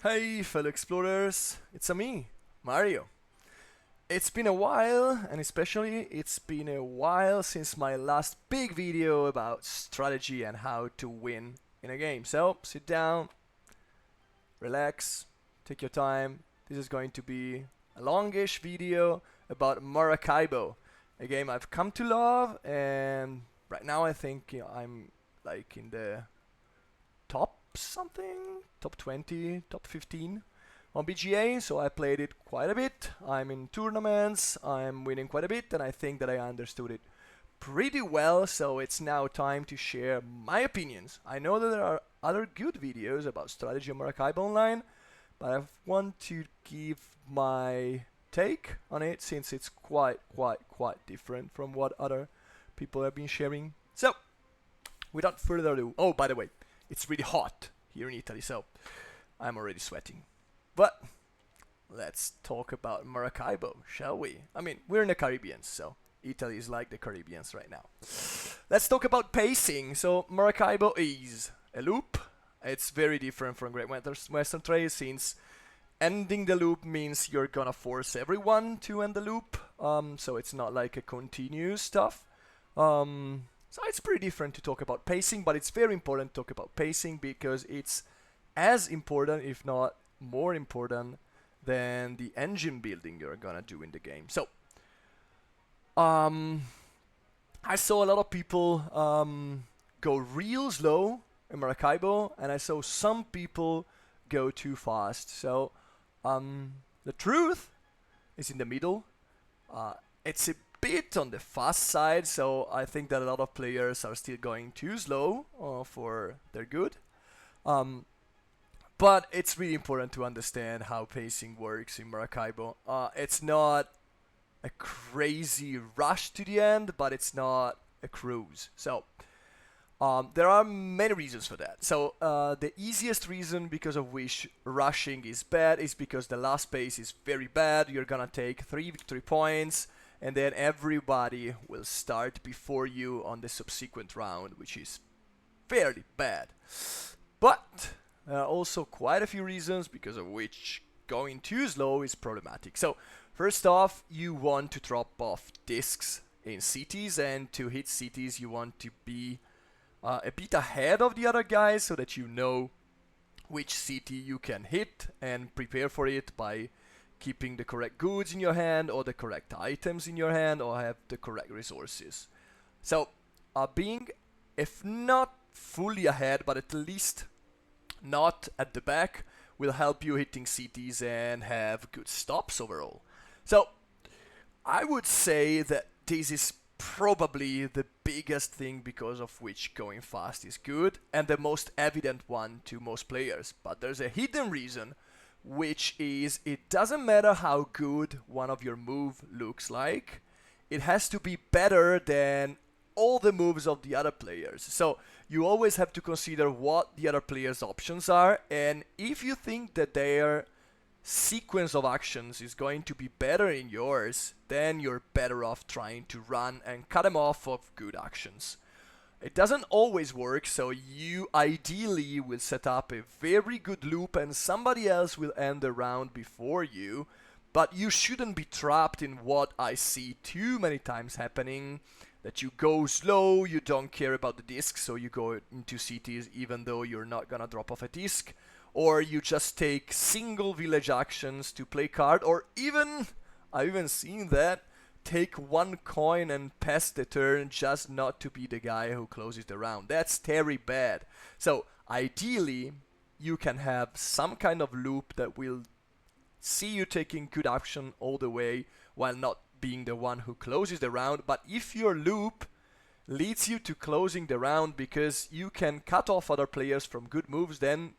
Hey fellow explorers, it's a me, Mario. It's been a while, and especially it's been a while since my last big video about strategy and how to win in a game. So sit down, relax, take your time. This is going to be a longish video about Maracaibo, a game I've come to love, and right now I think I'm like in the top something, top 20, top 15 on BGA, so I played it quite a bit. I'm in tournaments, I'm winning quite a bit, and I think that I understood it pretty well, so it's now time to share my opinions. I know that there are other good videos about strategy on Maracaibo online, but I want to give my take on it since it's quite different from what other people have been sharing. So, without further ado, oh, by the way, it's really hot here in Italy, so I'm already sweating. But let's talk about Maracaibo, shall we? I mean, we're in the Caribbean, so Italy is like the Caribbeans right now. Let's talk about pacing. So Maracaibo is a loop. It's very different from Great Western Trail since ending the loop means you're gonna force everyone to end the loop. So it's not like a continuous stuff. So it's pretty different to talk about pacing, but it's very important to talk about pacing because it's as important, if not more important, than the engine building you're gonna do in the game. So, I saw a lot of people go real slow in Maracaibo, and I saw some people go too fast. So, the truth is in the middle. It's a bit on the fast side, so I think that a lot of players are still going too slow for their good. But it's really important to understand how pacing works in Maracaibo. It's not a crazy rush to the end, but it's not a cruise. So there are many reasons for that. So the easiest reason because of which rushing is bad is because the last pace is very bad. You're gonna take 3 victory points, and then everybody will start before you on the subsequent round, which is fairly bad. But there are also quite a few reasons because of which going too slow is problematic. So first off, you want to drop off discs in cities, and to hit cities you want to be a bit ahead of the other guys so that you know which city you can hit and prepare for it by keeping the correct goods in your hand or the correct items in your hand or have the correct resources. So being, if not fully ahead, but at least not at the back, will help you hitting cities and have good stops overall. So I would say that this is probably the biggest thing because of which going fast is good and the most evident one to most players. But there's a hidden reason, which is it doesn't matter how good one of your move looks like, it has to be better than all the moves of the other players. So you always have to consider what the other players' options are, and if you think that their sequence of actions is going to be better in yours, then you're better off trying to run and cut them off of good actions. It doesn't always work, so you ideally will set up a very good loop and somebody else will end the round before you, but you shouldn't be trapped in what I see too many times happening, that you go slow, you don't care about the disc, so you go into cities even though you're not gonna drop off a disc, or you just take single village actions to play card, or even, I've even seen that, take 1 coin and pass the turn just not to be the guy who closes the round. That's very bad. So ideally, you can have some kind of loop that will see you taking good action all the way while not being the one who closes the round. But if your loop leads you to closing the round because you can cut off other players from good moves, then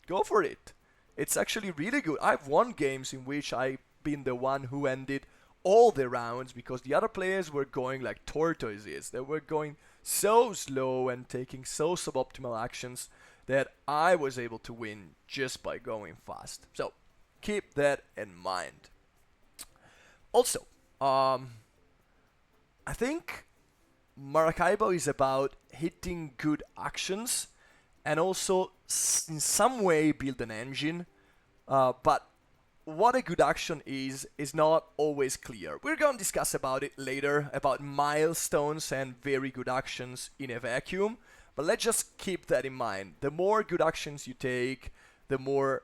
go for it. It's actually really good. I've won games in which I've been the one who ended all the rounds because the other players were going like tortoises. They were going so slow and taking so suboptimal actions that I was able to win just by going fast. So keep that in mind. Also, I think Maracaibo is about hitting good actions and also in some way build an engine But what a good action is not always clear. We're going to discuss about it later, about milestones and very good actions in a vacuum. But let's just keep that in mind. The more good actions you take, the more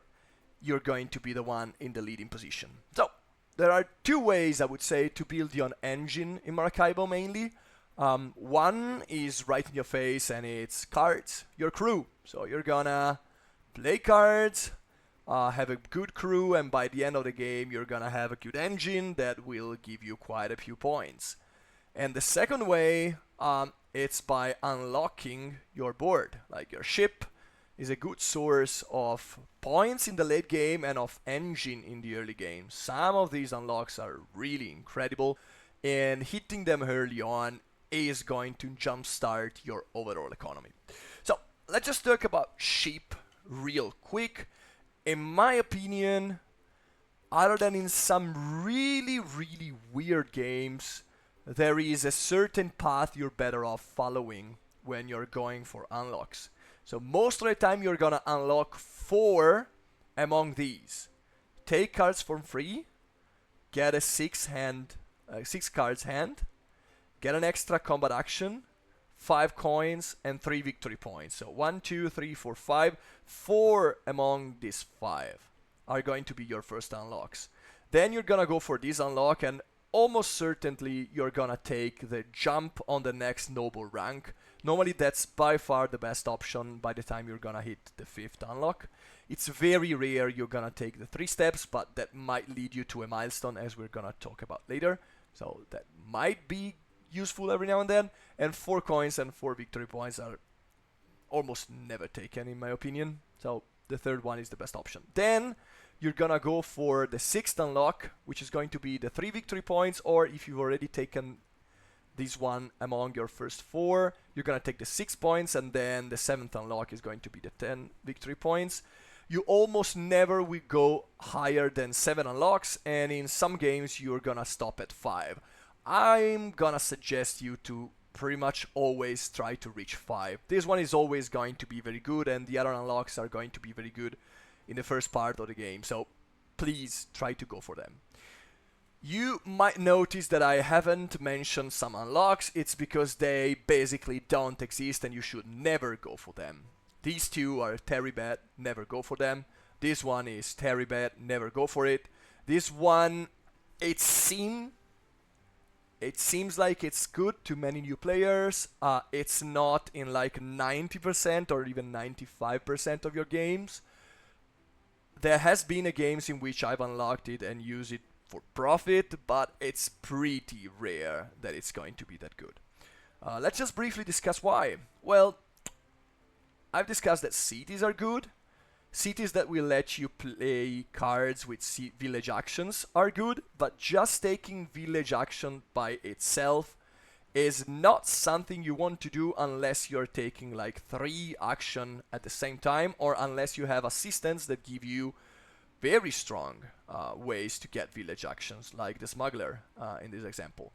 you're going to be the one in the leading position. So there are two ways, I would say, to build your engine in Maracaibo mainly. One is right in your face, and it's cards, your crew. So you're gonna play cards, have a good crew, and by the end of the game, you're gonna have a good engine that will give you quite a few points. And the second way, it's by unlocking your board, like your ship is a good source of points in the late game and of engine in the early game. Some of these unlocks are really incredible, and hitting them early on is going to jumpstart your overall economy. So let's just talk about ship real quick. In my opinion, other than in some really, really weird games, there is a certain path you're better off following when you're going for unlocks. So most of the time you're gonna unlock 4 among these. Take cards for free, get a 6 cards hand, get an extra combat action, 5 coins, and 3 victory points. So 1, 2, 3, 4, 5. 4 among these 5 are going to be your first unlocks. Then you're gonna go for this unlock, and almost certainly you're gonna take the jump on the next noble rank. Normally that's by far the best option by the time you're gonna hit the 5th unlock. It's very rare you're gonna take the 3 steps, but that might lead you to a milestone, as we're gonna talk about later. So that might be useful every now and then. And 4 coins and 4 victory points are almost never taken in my opinion. So the third one is the best option. Then you're gonna go for the 6th unlock, which is going to be the 3 victory points, or if you've already taken this one among your first 4, you're gonna take the 6 points, and then the 7th unlock is going to be the 10 victory points. You almost never will go higher than 7 unlocks, and in some games you're gonna stop at 5. I'm gonna suggest you to pretty much always try to reach 5. This one is always going to be very good, and the other unlocks are going to be very good in the first part of the game, so please try to go for them. You might notice that I haven't mentioned some unlocks. It's because they basically don't exist and you should never go for them. These two are very bad, never go for them. This one is very bad, never go for it. This one, it seems like it's good to many new players. It's not in like 90% or even 95% of your games. There has been games in which I've unlocked it and used it for profit, but it's pretty rare that it's going to be that good. Let's just briefly discuss why. Well, I've discussed that cities are good. Cities that will let you play cards with village actions are good, but just taking village action by itself is not something you want to do unless you're taking like 3 action at the same time, or unless you have assistants that give you very strong ways to get village actions, like the smuggler in this example.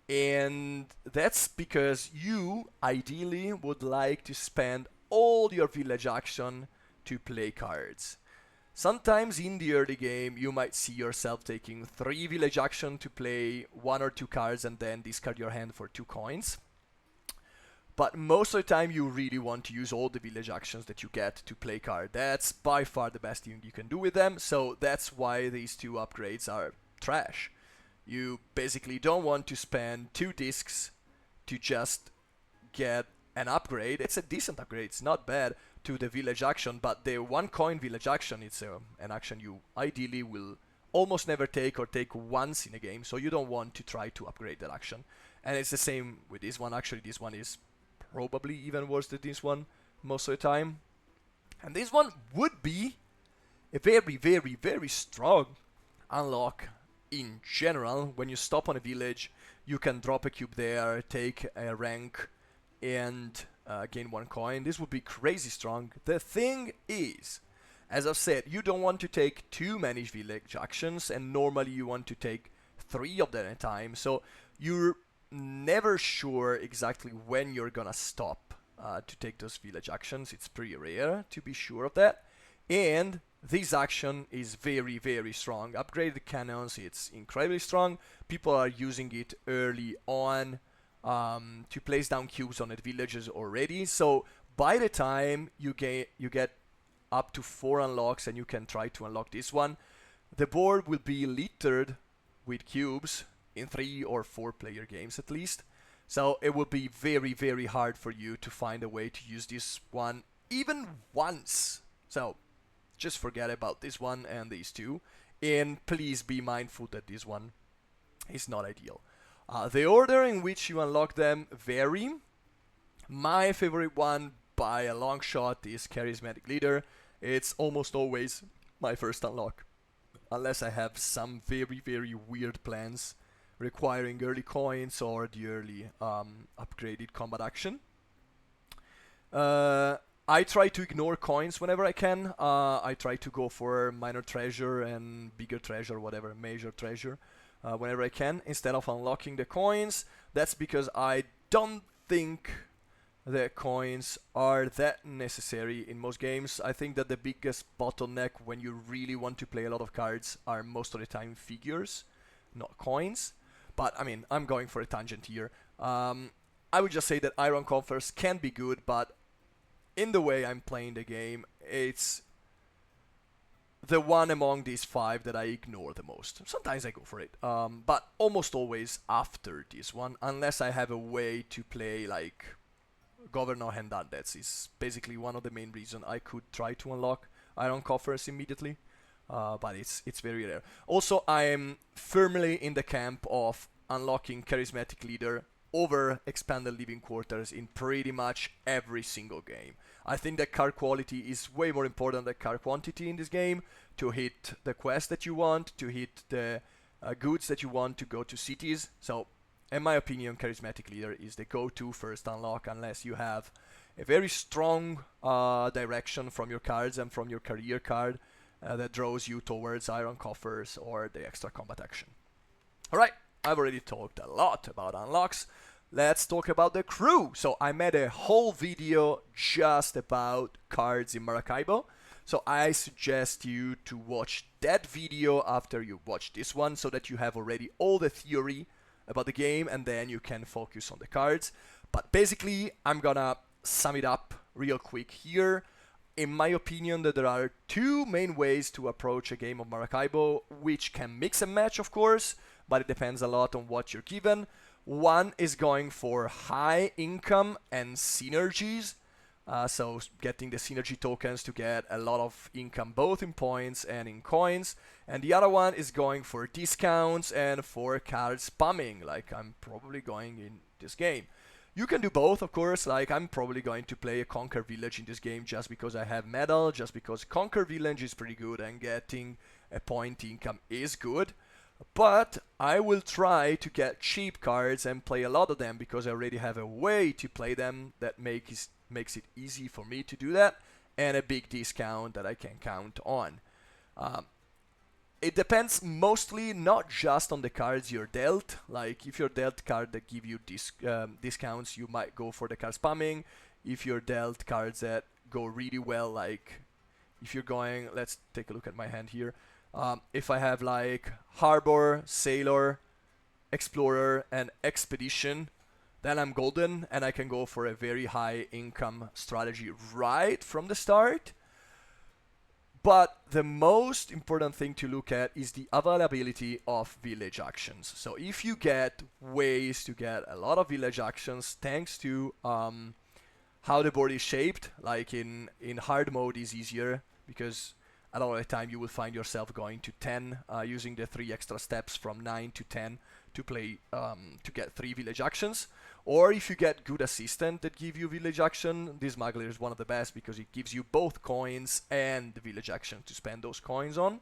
And that's because you ideally would like to spend all your village action to play cards. Sometimes in the early game you might see yourself taking 3 village action to play 1 or 2 cards and then discard your hand for 2 coins. But most of the time you really want to use all the village actions that you get to play card. That's by far the best thing you can do with them, so that's why these 2 upgrades are trash. You basically don't want to spend 2 discs to just get an upgrade. It's a decent upgrade, it's not bad, to the village action, but the 1 coin village action, it's an action you ideally will almost never take or take once in a game, so you don't want to try to upgrade that action. And it's the same with this one. Actually, this one is probably even worse than this one most of the time. And this one would be a very, very, very strong unlock in general. When you stop on a village, you can drop a cube there, take a rank, and gain 1 coin. This would be crazy strong. The thing is, as I've said, you don't want to take too many village actions, and normally you want to take 3 of them at a time, so you're never sure exactly when you're gonna stop to take those village actions. It's pretty rare to be sure of that, and this action is very, very strong. Upgraded cannons, it's incredibly strong. People are using it early on to place down cubes on the villages already. So by the time you get up to 4 unlocks and you can try to unlock this one, the board will be littered with cubes in 3 or 4 player games at least. So it will be very, very hard for you to find a way to use this one even once. So just forget about this one and these two, and please be mindful that this one is not ideal. The order in which you unlock them vary. My favorite one by a long shot is Charismatic Leader. It's almost always my first unlock, unless I have some very, very weird plans requiring early coins or the early upgraded combat action. I try to ignore coins whenever I can. I try to go for minor treasure and bigger treasure, whatever, major treasure, whenever I can, instead of unlocking the coins. That's because I don't think the coins are that necessary in most games. I think that the biggest bottleneck when you really want to play a lot of cards are most of the time figures, not coins. But I mean, I'm going for a tangent here. I would just say that Iron Coffers can be good, but in the way I'm playing the game, it's the one among these 5 that I ignore the most. Sometimes I go for it, but almost always after this one, unless I have a way to play like Governor and Undeads. Is basically one of the main reasons I could try to unlock Iron Coffers immediately, but it's very rare. Also, I am firmly in the camp of unlocking Charismatic Leader over Expanded Living Quarters in pretty much every single game. I think that card quality is way more important than card quantity in this game to hit the quest that you want, to hit the goods that you want to go to cities. So, in my opinion, Charismatic Leader is the go-to first unlock unless you have a very strong direction from your cards and from your career card that draws you towards Iron Coffers or the extra combat action. Alright, I've already talked a lot about unlocks. Let's talk about the crew. So I made a whole video just about cards in Maracaibo. So I suggest you to watch that video after you watch this one so that you have already all the theory about the game and then you can focus on the cards. But basically, I'm gonna sum it up real quick here. In my opinion, that there are 2 main ways to approach a game of Maracaibo, which can mix and match, of course, but it depends a lot on what you're given. One is going for high income and synergies, so getting the synergy tokens to get a lot of income both in points and in coins. And the other one is going for discounts and for card spamming, like I'm probably going in this game. You can do both, of course, like I'm probably going to play a Conquer Village in this game just because I have metal, just because Conquer Village is pretty good and getting a point income is good. But I will try to get cheap cards and play a lot of them because I already have a way to play them that makes it easy for me to do that, and a big discount that I can count on. It depends mostly not just on the cards you're dealt. Like if you're dealt card that give you discounts, you might go for the card spamming. If you're dealt cards that go really well, like if you're going, let's take a look at my hand here. If I have like Harbor, Sailor, Explorer, and Expedition, then I'm golden and I can go for a very high income strategy right from the start. But the most important thing to look at is the availability of village actions. So if you get ways to get a lot of village actions thanks to how the board is shaped, like in hard mode is easier because a lot of the time you will find yourself going to 10 using the 3 extra steps from 9 to 10 to play to get 3 village actions. Or if you get good assistant that give you village action, this smuggler is one of the best because it gives you both coins and the village action to spend those coins on.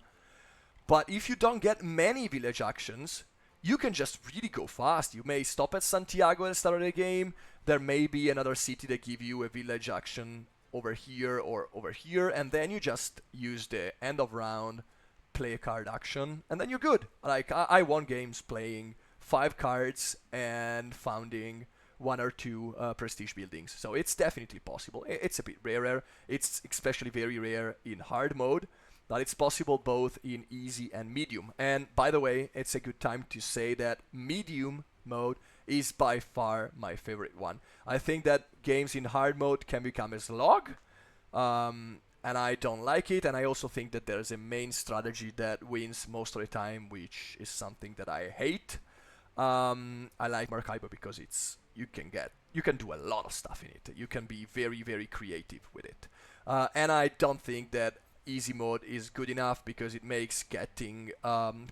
But if you don't get many village actions, you can just really go fast. You may stop at Santiago at the start of the game. There may be another city that give you a village action over here or over here, and then you just use the end of round, play a card action, and then you're good. Like I won games playing 5 cards and founding 1 or 2 prestige buildings. So it's definitely possible. It's a bit rarer. It's especially very rare in hard mode. that it's possible both in easy and medium. And by the way, it's a good time to say that medium mode is by far my favorite one. I think that games in hard mode can become a slog, and I don't like it. And I also think that there's a main strategy that wins most of the time, which is something that I hate. I like Maracaibo because you can do a lot of stuff in it. You can be very, very creative with it. And I don't think that easy mode is good enough because it makes getting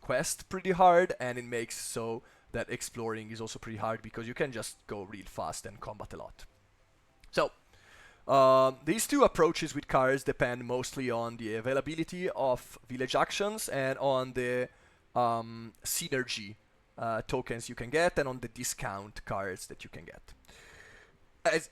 quests pretty hard, and it makes so that exploring is also pretty hard because you can just go real fast and combat a lot. So these two approaches with cards depend mostly on the availability of village actions and on the synergy tokens you can get and on the discount cards that you can get.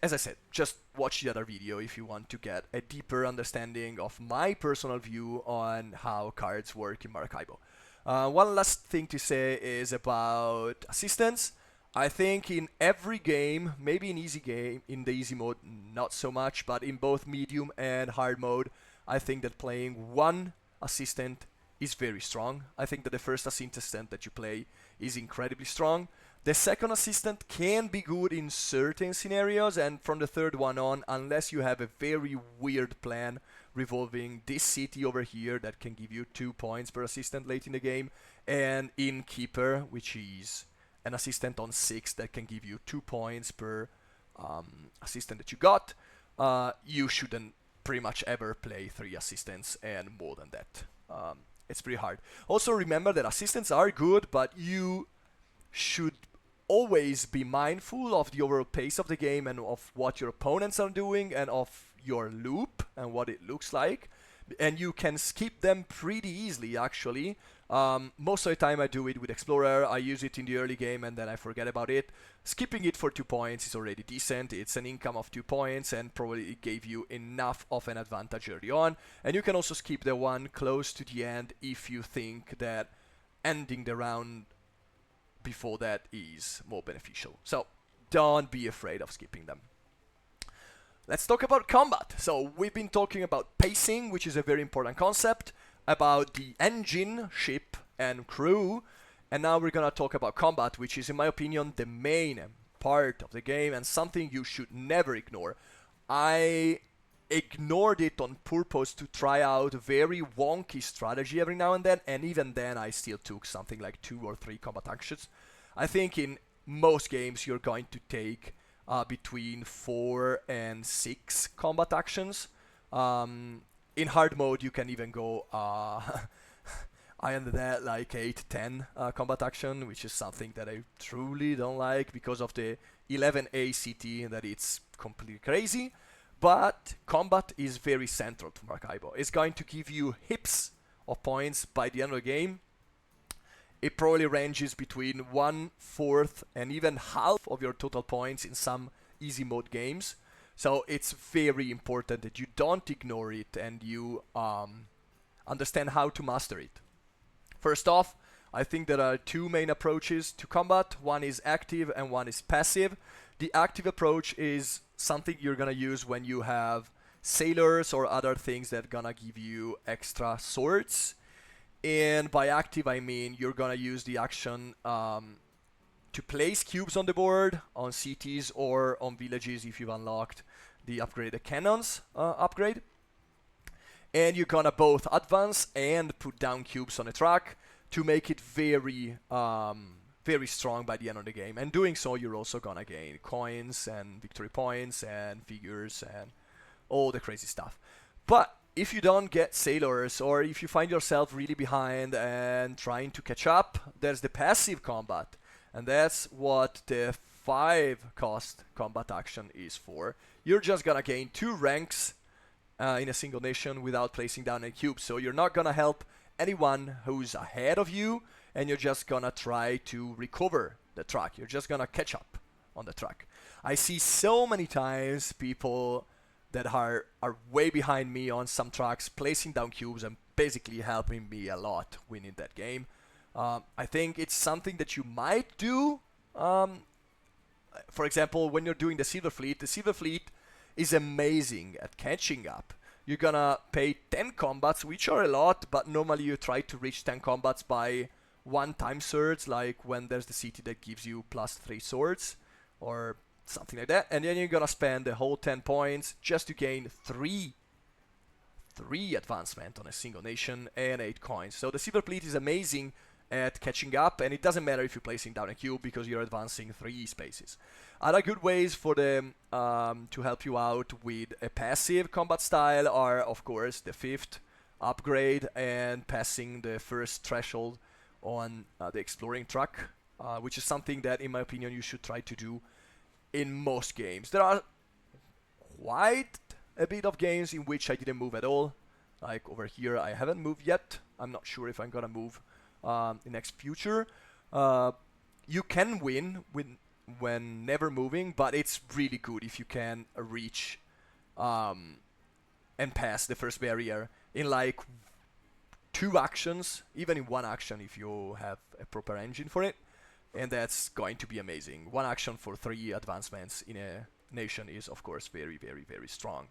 As I said, just watch the other video if you want to get a deeper understanding of my personal view on how cards work in Maracaibo. One last thing to say is about assistance. I think in every game, maybe in the easy mode, not so much, but in both medium and hard mode, I think that playing one assistant is very strong. I think that the first assistant that you play is incredibly strong. The second assistant can be good in certain scenarios, and from the third one on, unless you have a very weird plan revolving this city over here that can give you 2 points per assistant late in the game, and Innkeeper, which is an assistant on 6 that can give you 2 points per assistant that you got, you shouldn't pretty much ever play 3 assistants and more than that. It's pretty hard. Also remember that assistants are good, but you should always be mindful of the overall pace of the game and of what your opponents are doing and of your loop and what it looks like. And you can skip them pretty easily, actually. Most of the time I do it with Explorer. I use it in the early game and then I forget about it. Skipping it for 2 points is already decent. It's an income of 2 points and probably it gave you enough of an advantage early on. And you can also skip the one close to the end if you think that ending the round before that is more beneficial. So don't be afraid of skipping them. Let's talk about combat. So we've been talking about pacing, which is a very important concept, about the engine, ship, and crew, and now we're gonna talk about combat, which is, in my opinion, the main part of the game and something you should never ignore. I ignored it on purpose to try out a very wonky strategy every now and then, and even then I still took something like 2 or 3 combat actions. I think in most games you're going to take between 4 and 6 combat actions. In hard mode you can even go I ended at like 8-10 combat action, which is something that I truly don't like because of the 11A CT, that it's completely crazy. But combat is very central to Maracaibo. It's going to give you heaps of points by the end of the game. It probably ranges between 1/4 and even half of your total points in some easy mode games. So it's very important that you don't ignore it and you understand how to master it. First off, I think there are 2 main approaches to combat. One is active and one is passive. The active approach is something you're gonna use when you have sailors or other things that gonna give you extra swords. And by active I mean you're gonna use the action to place cubes on the board, on cities or on villages if you've unlocked the upgraded cannons upgrade. And you're gonna both advance and put down cubes on a track to make it very very strong by the end of the game. And doing so you're also gonna gain coins and victory points and figures and all the crazy stuff. But if you don't get sailors, or if you find yourself really behind and trying to catch up, there's the passive combat. And that's what the 5-cost combat action is for. You're just gonna gain 2 ranks in a single nation without placing down a cube. So you're not gonna help anyone who's ahead of you, and you're just gonna try to recover the track. You're just gonna catch up on the track. I see so many times people that are way behind me on some tracks placing down cubes and basically helping me a lot winning that game. I think it's something that you might do. For example, when you're doing the Silver Fleet is amazing at catching up. you're gonna pay 10 combats, which are a lot, but normally you try to reach 10 combats by one-time swords, like when there's the city that gives you +3 swords, or something like that. And then you're gonna spend the whole 10 points just to gain 3 advancement on a single nation and 8 coins. So the Silver Fleet is amazing at catching up, and it doesn't matter if you're placing down a cube because you're advancing 3 spaces. Other good ways for them to help you out with a passive combat style are, of course, the 5th upgrade and passing the first threshold on the exploring track, which is something that, in my opinion, you should try to do in most games. There are quite a bit of games in which I didn't move at all. Like over here, I haven't moved yet. I'm not sure if I'm gonna move in next future. You can win when never moving, but it's really good if you can reach and pass the first barrier in like 2 actions, even in 1 action if you have a proper engine for it. And that's going to be amazing. 1 action for 3 advancements in a nation is, of course, very, very, very strong.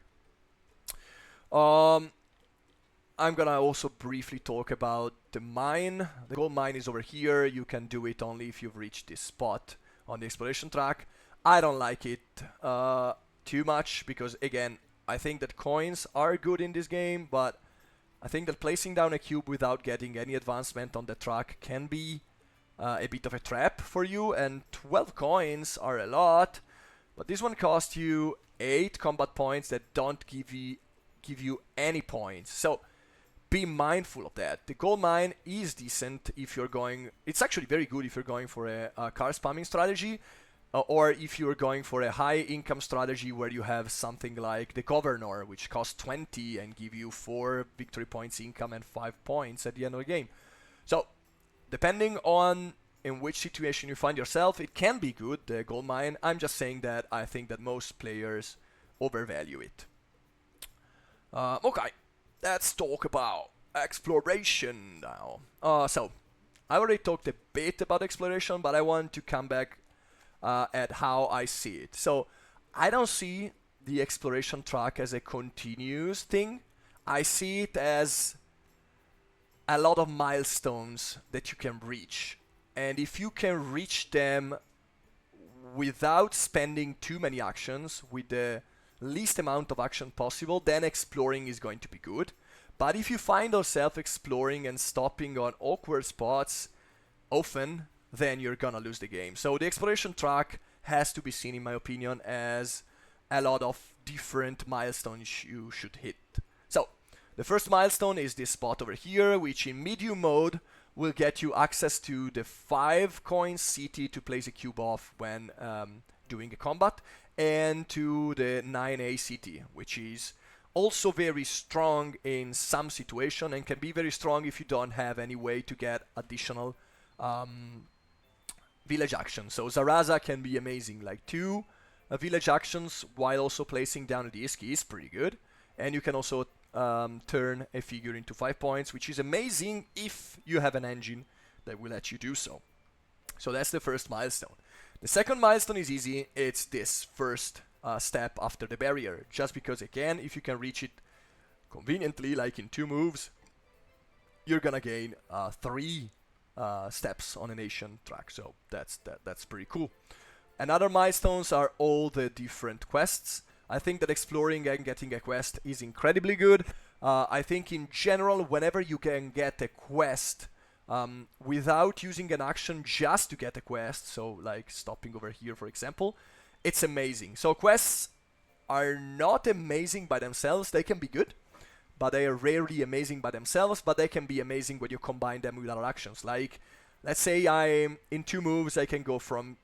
I'm gonna also briefly talk about the mine. The gold mine is over here. You can do it only if you've reached this spot on the exploration track. I don't like it too much because, again, I think that coins are good in this game, but I think that placing down a cube without getting any advancement on the track can be a bit of a trap for you, and 12 coins are a lot, but this one costs you 8 combat points that don't give you any points. So be mindful of that. The gold mine is decent if you're going, it's actually very good if you're going for a car spamming strategy, or if you're going for a high income strategy where you have something like the governor, which costs 20 and give you 4 victory points income and 5 points at the end of the game. So depending on in which situation you find yourself, it can be good, the gold mine. I'm just saying that I think that most players overvalue it. Okay, let's talk about exploration now. So I already talked a bit about exploration, but I want to come back at how I see it. So I don't see the exploration track as a continuous thing. I see it as a lot of milestones that you can reach. And if you can reach them without spending too many actions, with the least amount of action possible, then exploring is going to be good. But if you find yourself exploring and stopping on awkward spots often, then you're gonna lose the game. So the exploration track has to be seen, in my opinion, as a lot of different milestones you should hit. So the first milestone is this spot over here, which in medium mode will get you access to the 5 coin city to place a cube off when doing a combat, and to the 9A city, which is also very strong in some situation and can be very strong if you don't have any way to get additional village actions. So Zaraza can be amazing, like 2 village actions while also placing down a disc is pretty good. And you can also turn a figure into 5 points, which is amazing if you have an engine that will let you do so. So that's the first milestone. The second milestone is easy. It's this first step after the barrier, just because, again, if you can reach it conveniently, like in 2 moves, you're gonna gain 3 steps on a nation track. So that's pretty cool. Another milestones are all the different quests. I think that exploring and getting a quest is incredibly good. I think in general, whenever you can get a quest without using an action just to get a quest, so like stopping over here, for example, it's amazing. So quests are not amazing by themselves. They can be good, but they are rarely amazing by themselves, but they can be amazing when you combine them with other actions. Like, let's say I'm in 2 moves, I can go from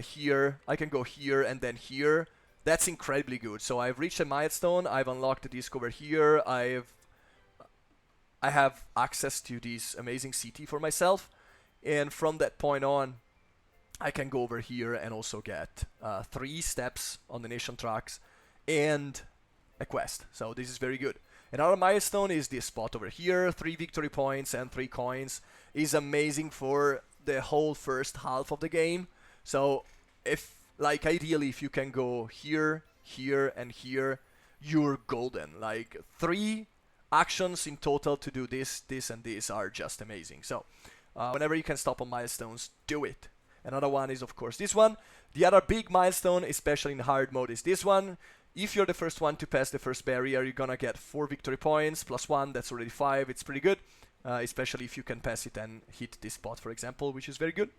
here, I can go here and then here. That's incredibly good. So I've reached a milestone, I've unlocked the disc over here, I have access to this amazing city for myself, and from that point on, I can go over here and also get 3 steps on the nation tracks and a quest. So this is very good. Another milestone is this spot over here, 3 victory points and 3 coins. Is amazing for the whole first half of the game. So if, like, ideally, if you can go here, here, and here, you're golden. Like 3 actions in total to do this, this, and this are just amazing. So whenever you can stop on milestones, do it. Another one is, of course, this one. The other big milestone, especially in hard mode, is this one. If you're the first one to pass the first barrier, you're gonna get 4 victory points, plus 1, that's already 5. It's pretty good, especially if you can pass it and hit this spot, for example, which is very good.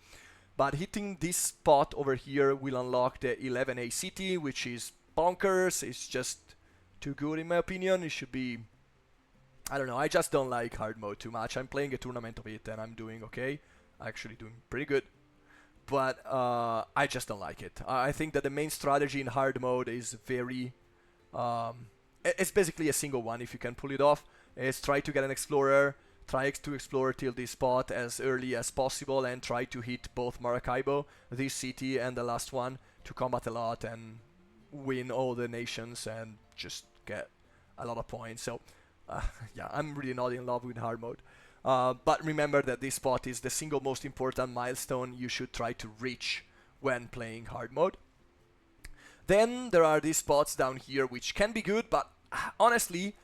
But hitting this spot over here will unlock the 11A city, which is bonkers. It's just too good in my opinion. It should be, I don't know, I just don't like hard mode too much. I'm playing a tournament of it and I'm doing okay. Actually doing pretty good. But I just don't like it. I think that the main strategy in hard mode is very... it's basically a single one if you can pull it off. Is try to get an explorer, try to explore till this spot as early as possible and try to hit both Maracaibo, this city, and the last one to combat a lot and win all the nations and just get a lot of points. So yeah, I'm really not in love with hard mode. But remember that this spot is the single most important milestone you should try to reach when playing hard mode. Then there are these spots down here which can be good, but honestly,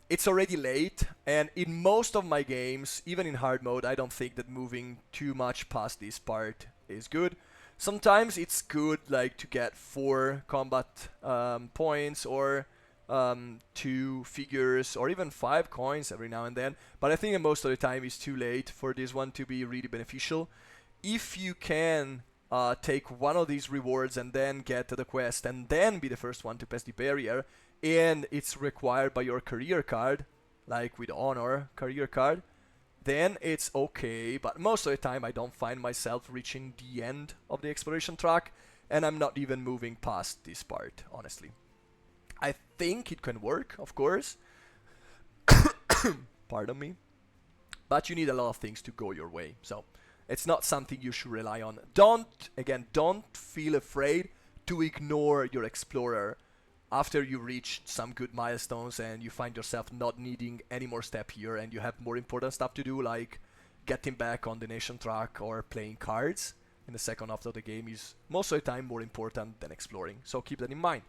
it's already late, and in most of my games, even in hard mode, I don't think that moving too much past this part is good. Sometimes it's good like to get 4 combat points or 2 figures or even 5 coins every now and then, but I think that most of the time it's too late for this one to be really beneficial. If you can take one of these rewards and then get the quest and then be the first one to pass the barrier, and it's required by your career card, like with Honor career card, then it's okay, but most of the time I don't find myself reaching the end of the exploration track, and I'm not even moving past this part, honestly. I think it can work, of course. Pardon me. But you need a lot of things to go your way, so it's not something you should rely on. Don't feel afraid to ignore your explorer after you reach some good milestones and you find yourself not needing any more step here and you have more important stuff to do, like getting back on the nation track or playing cards in the second half of the game is most of the time more important than exploring, so keep that in mind.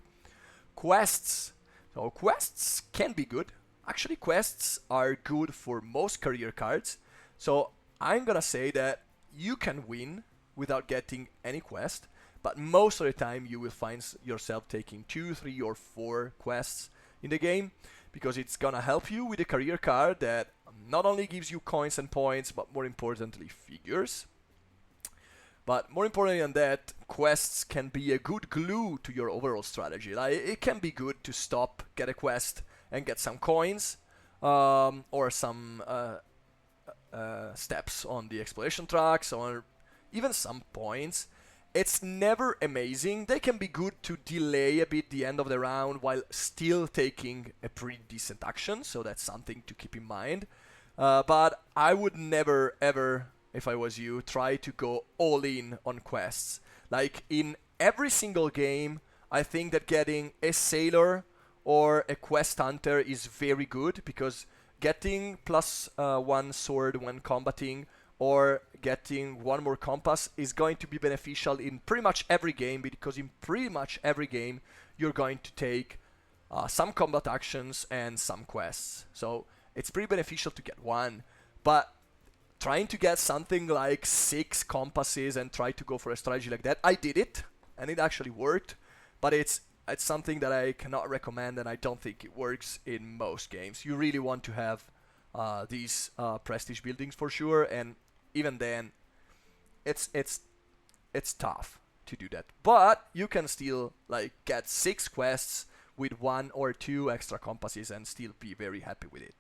Quests. So quests can be good. Actually, quests are good for most career cards, so I'm gonna say that you can win without getting any quest, but most of the time you will find yourself taking 2, 3, or 4 quests in the game, because it's gonna help you with a career card that not only gives you coins and points, but more importantly figures. But more importantly than that, quests can be a good glue to your overall strategy. Like, it can be good to stop, get a quest, and get some coins, or some steps on the exploration tracks, or even some points. It's never amazing. They can be good to delay a bit the end of the round while still taking a pretty decent action, so that's something to keep in mind. But I would never ever, if I was you, try to go all in on quests. Like in every single game, I think that getting a sailor or a quest hunter is very good, because getting +1 sword when combating or getting 1 more compass is going to be beneficial in pretty much every game, because in pretty much every game you're going to take some combat actions and some quests. So it's pretty beneficial to get 1, but trying to get something like 6 compasses and try to go for a strategy like that, I did it and it actually worked, but it's something that I cannot recommend, and I don't think it works in most games. You really want to have these prestige buildings for sure, and even then it's tough to do that. But you can still like get 6 quests with 1 or 2 extra compasses and still be very happy with it.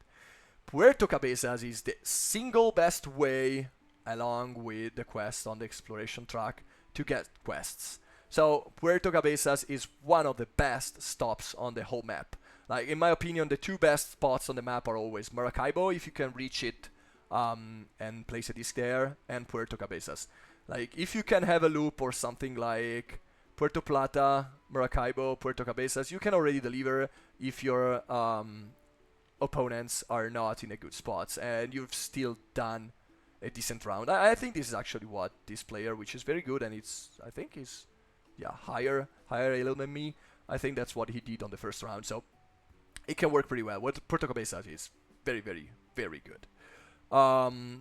Puerto Cabezas is the single best way, along with the quest on the exploration track, to get quests. So Puerto Cabezas is one of the best stops on the whole map. Like, in my opinion, the 2 best spots on the map are always Maracaibo, if you can reach it and place a disc there, and Puerto Cabezas. Like, if you can have a loop or something like Puerto Plata, Maracaibo, Puerto Cabezas, you can already deliver if your opponents are not in a good spot, and you've still done a decent round. I think this is actually what this player, which is very good, and I think he's higher elo than me. I think that's what he did on the first round. So it can work pretty well. What Puerto Cabezas is very, very, very good.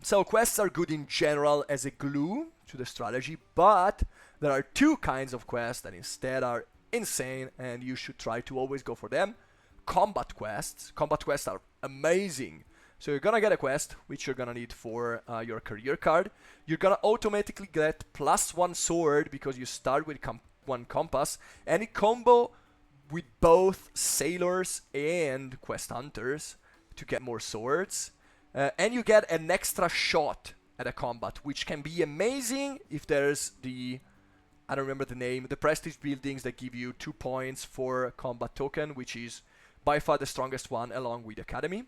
So quests are good in general as a glue to the strategy, but there are two kinds of quests that instead are insane, and you should try to always go for them. Combat quests. Combat quests are amazing. So you're gonna get a quest, which you're gonna need for your career card. You're gonna automatically get +1 sword because you start with one compass, and it combo with both sailors and quest hunters to get more swords. And you get an extra shot at a combat, which can be amazing if there's I don't remember the name, the prestige buildings that give you 2 points for combat token, which is by far the strongest one along with Academy.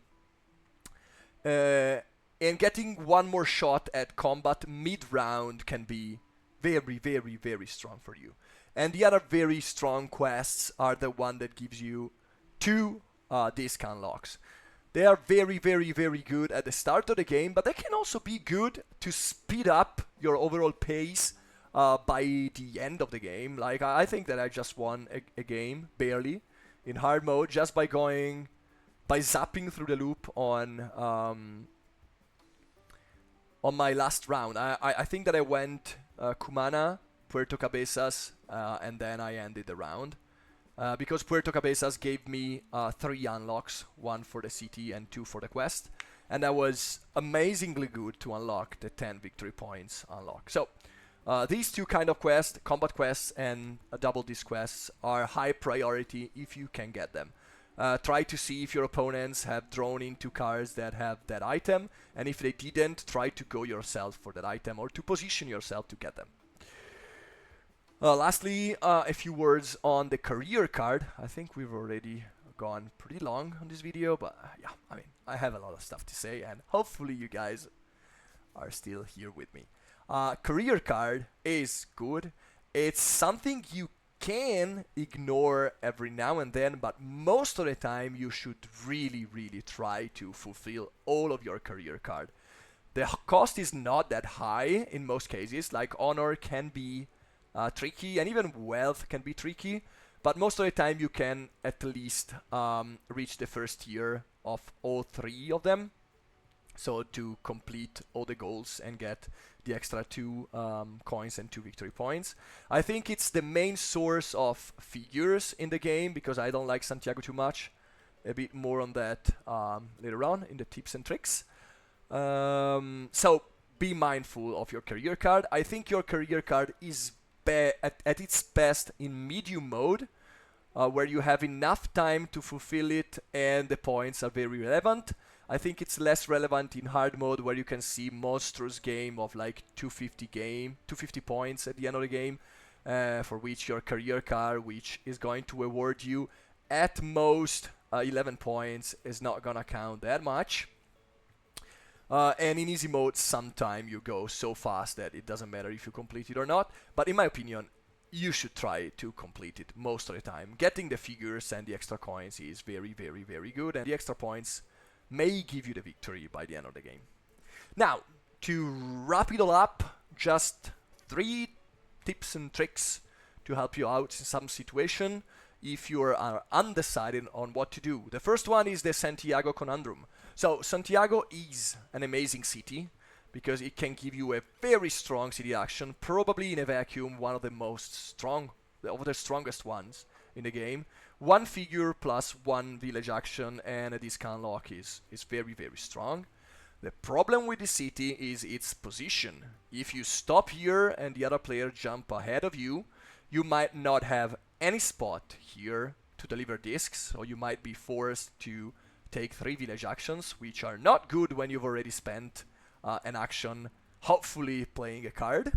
And getting one more shot at combat mid-round can be very, very, very strong for you. And the other very strong quests are the one that gives you 2 discount locks. They are very, very, very good at the start of the game, but they can also be good to speed up your overall pace by the end of the game. Like, I think that I just won a game, barely, in hard mode, just by zapping through the loop on my last round. I think that I went Cumana, Puerto Cabezas, and then I ended the round. Because Puerto Cabezas gave me 3 unlocks, 1 for the city and 2 for the quest. And that was amazingly good to unlock the 10 victory points unlock. So these 2 kind of quests, combat quests and double disc quests, are high priority if you can get them. Try to see if your opponents have drawn into cards that have that item, and if they didn't, try to go yourself for that item or to position yourself to get them. Lastly, a few words on the career card. I think we've already gone pretty long on this video, but yeah, I mean, I have a lot of stuff to say, and hopefully you guys are still here with me. Career card is good. It's something you can ignore every now and then, but most of the time you should really, really try to fulfill all of your career card. The cost is not that high in most cases. Like honor can be tricky, and even wealth can be tricky, but most of the time you can at least reach the first tier of all 3 of them, so to complete all the goals and get the extra 2 coins and 2 victory points. I think it's the main source of figures in the game, because I don't like Santiago too much. A bit more on that later on in the tips and tricks. So be mindful of your career card. I think your career card is at its best in medium mode, where you have enough time to fulfill it and the points are very relevant. I think it's less relevant in hard mode, where you can see monstrous game of like 250 points at the end of the game, for which your career card, which is going to award you at most 11 points, is not gonna count that much. And in easy mode, sometime you go so fast that it doesn't matter if you complete it or not. But in my opinion, you should try to complete it most of the time. Getting the figures and the extra coins is very, very, very good, and the extra points may give you the victory by the end of the game. Now, to wrap it all up, just 3 tips and tricks to help you out in some situation if you are undecided on what to do. The first one is the Santiago conundrum. So Santiago is an amazing city because it can give you a very strong city action, probably in a vacuum one of the strongest ones in the game. 1 figure plus 1 village action and a discount lock is very, very strong. The problem with the city is its position. If you stop here and the other player jump ahead of you, you might not have any spot here to deliver discs, so you might be forced to take 3 village actions, which are not good when you've already spent an action, hopefully playing a card.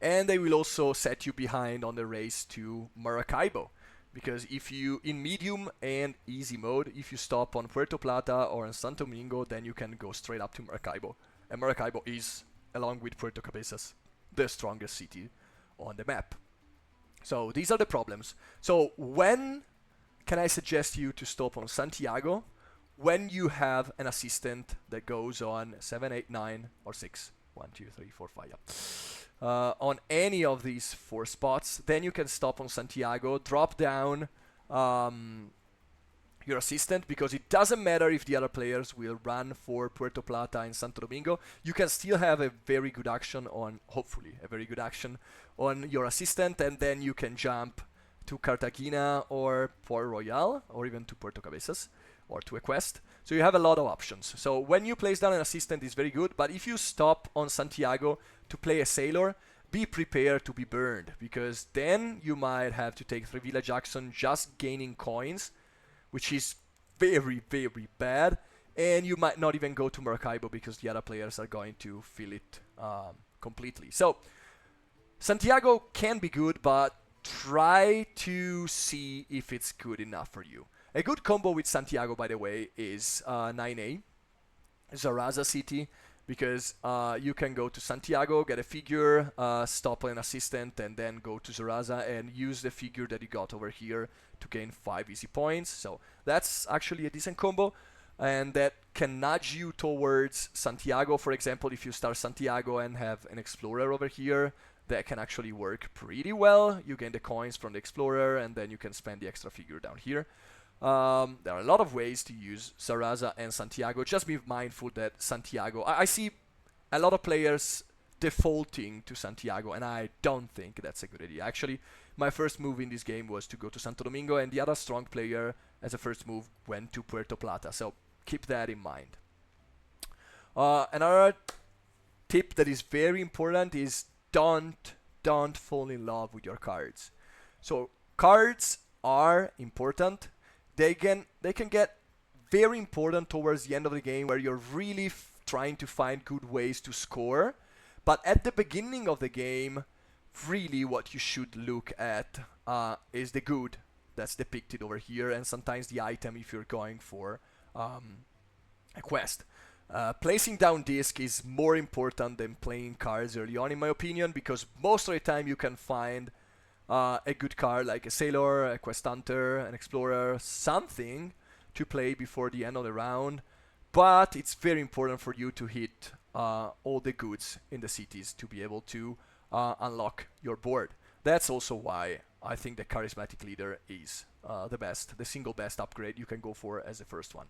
And they will also set you behind on the race to Maracaibo, because if you, in medium and easy mode, if you stop on Puerto Plata or on Santo Domingo, then you can go straight up to Maracaibo. And Maracaibo is, along with Puerto Cabezas, the strongest city on the map. So these are the problems. So when can I suggest you to stop on Santiago? When you have an assistant that goes on 7, 8, 9, or 6. 1, 2, 3, 4, 5, yeah. On any of these 4 spots, then you can stop on Santiago, drop down your assistant, because it doesn't matter if the other players will run for Puerto Plata and Santo Domingo. You can still have a very good action on, hopefully, a very good action on your assistant, and then you can jump to Cartagena or Port Royal or even to Puerto Cabezas or to a quest. So you have a lot of options. So when you place down an assistant, it's very good, but if you stop on Santiago to play a sailor, be prepared to be burned, because then you might have to take 3 village action just gaining coins, which is very, very bad, and you might not even go to Maracaibo because the other players are going to fill it completely. So Santiago can be good, but try to see if it's good enough for you. A good combo with Santiago, by the way, is 9A, Zaraza City, because you can go to Santiago, get a figure, stop an assistant, and then go to Zaraza and use the figure that you got over here to gain 5 easy points. So that's actually a decent combo, and that can nudge you towards Santiago. For example, if you start Santiago and have an explorer over here, that can actually work pretty well. You gain the coins from the explorer, and then you can spend the extra figure down here. There are a lot of ways to use Zaraza and Santiago. Just be mindful that Santiago, I see a lot of players defaulting to Santiago, and I don't think that's a good idea. Actually, my first move in this game was to go to Santo Domingo, and the other strong player as a first move went to Puerto Plata. So keep that in mind. Another tip that is very important is don't fall in love with your cards. So cards are important. They can get very important towards the end of the game, where you're really trying to find good ways to score. But at the beginning of the game, really what you should look at is the good that's depicted over here, and sometimes the item if you're going for a quest. Placing down disc is more important than playing cards early on, in my opinion, because most of the time you can find a good card like a sailor, a quest hunter, an explorer, something to play before the end of the round. But it's very important for you to hit all the goods in the cities to be able to unlock your board. That's also why I think the charismatic leader is the single best upgrade you can go for as the first one.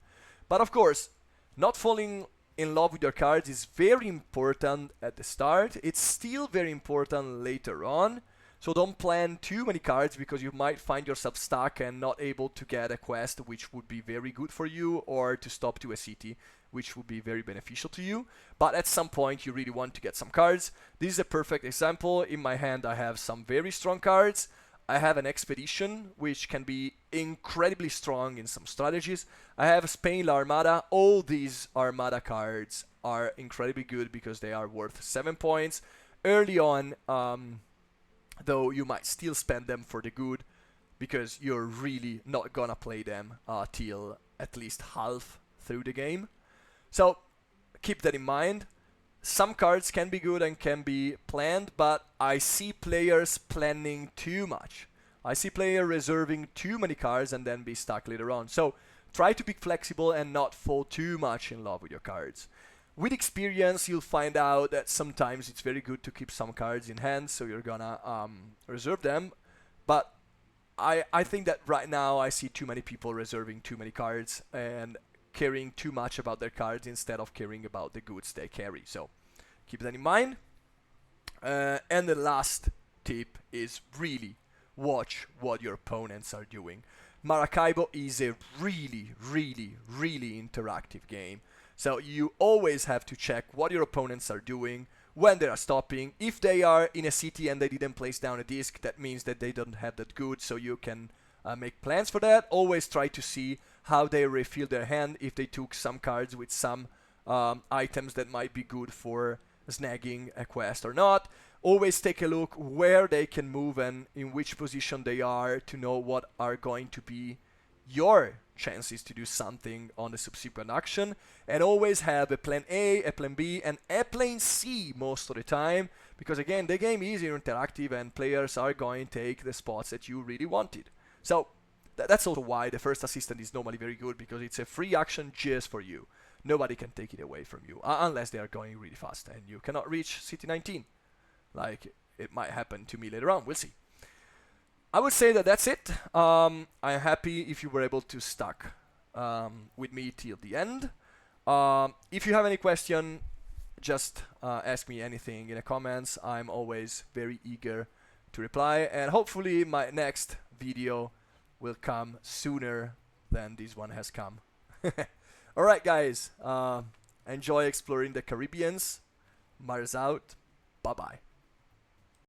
But of course, not falling in love with your cards is very important at the start. It's still very important later on. So don't plan too many cards, because you might find yourself stuck and not able to get a quest which would be very good for you, or to stop to a city which would be very beneficial to you. But at some point you really want to get some cards. This is a perfect example. In my hand I have some very strong cards. I have an expedition which can be incredibly strong in some strategies. I have Spain La Armada. All these Armada cards are incredibly good because they are worth 7 points. Early on, though, you might still spend them for the good, because you're really not gonna play them till at least half through the game. So keep that in mind. Some cards can be good and can be planned, but I see players planning too much. I see players reserving too many cards and then be stuck later on. So try to be flexible and not fall too much in love with your cards. With experience, you'll find out that sometimes it's very good to keep some cards in hand, so you're gonna reserve them. But I think that right now I see too many people reserving too many cards and caring too much about their cards instead of caring about the goods they carry. So keep that in mind. And the last tip is really watch what your opponents are doing. Maracaibo is a really, really, really interactive game. So you always have to check what your opponents are doing, when they are stopping. If they are in a city and they didn't place down a disc, that means that they don't have that good, so you can make plans for that. Always try to see how they refill their hand, if they took some cards with some items that might be good for snagging a quest or not. Always take a look where they can move and in which position they are, to know what are going to be your chances to do something on the subsequent action. And always have a plan A, a plan B, and a plan C most of the time, because again, the game is interactive and players are going to take the spots that you really wanted. So that's also why the first assistant is normally very good, because it's a free action just for you. Nobody can take it away from you, unless they are going really fast and you cannot reach City 19. Like it might happen to me later on, we'll see. I would say that that's it. I'm happy if you were able to stack with me till the end. If you have any question, just ask me anything in the comments. I'm always very eager to reply, and hopefully my next video will come sooner than this one has come. Alright guys, enjoy exploring the Caribbeans. Mars out. Bye bye.